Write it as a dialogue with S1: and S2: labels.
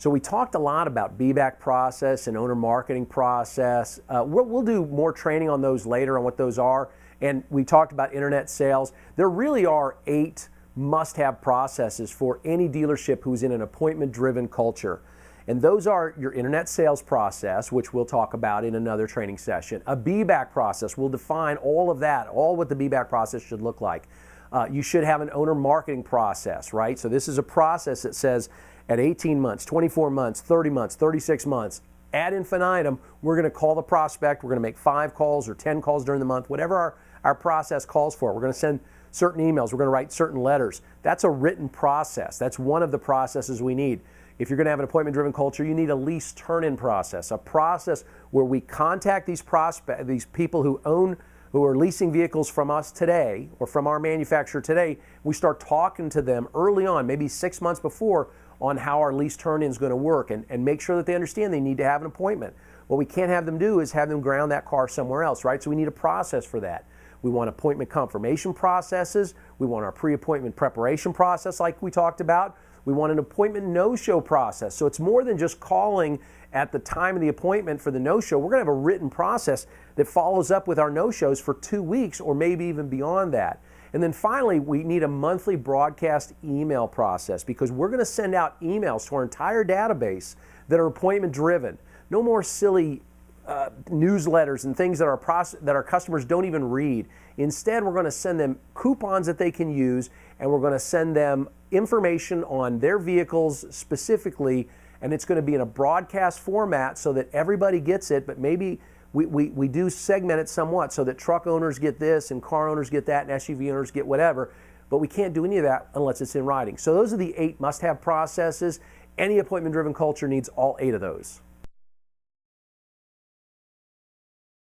S1: So we talked a lot about be-back process and owner marketing process. We'll do more training on those later on what those are. And we talked about internet sales. There really are 8 must-have processes for any dealership who's in an appointment-driven culture. And those are your internet sales process, which we'll talk about in another training session. A be-back process, we'll define all of that, all what the be-back process should look like. You should have an owner marketing process, right? So this is a process that says at 18 months, 24 months, 30 months, 36 months, ad infinitum, we're going to call the prospect. We're going to make 5 calls or 10 calls during the month, whatever our process calls for. We're going to send certain emails. We're going to write certain letters. That's a written process. That's one of the processes we need. If you're going to have an appointment-driven culture, you need a lease turn-in process, a process where we contact these people who are leasing vehicles from us today or from our manufacturer today. We start talking to them early on, maybe 6 months before, on how our lease turn-in is going to work and make sure that they understand they need to have an appointment. What we can't have them do is have them ground that car somewhere else, right? So we need a process for that. We want appointment confirmation processes. We want our pre-appointment preparation process like we talked about. We want an appointment no-show process. So it's more than just calling at the time of the appointment for the no-show. We're going to have a written process that follows up with our no-shows for 2 weeks or maybe even beyond that. And then finally, we need a monthly broadcast email process because we're going to send out emails to our entire database that are appointment driven. No more silly newsletters and things that our customers don't even read. Instead, we're going to send them coupons that they can use, and we're going to send them information on their vehicles specifically, and it's going to be in a broadcast format so that everybody gets it, but maybe we do segment it somewhat so that truck owners get this and car owners get that and SUV owners get whatever, but we can't do any of that unless it's in writing. So those are the 8 must-have processes. Any appointment-driven culture needs all 8 of those.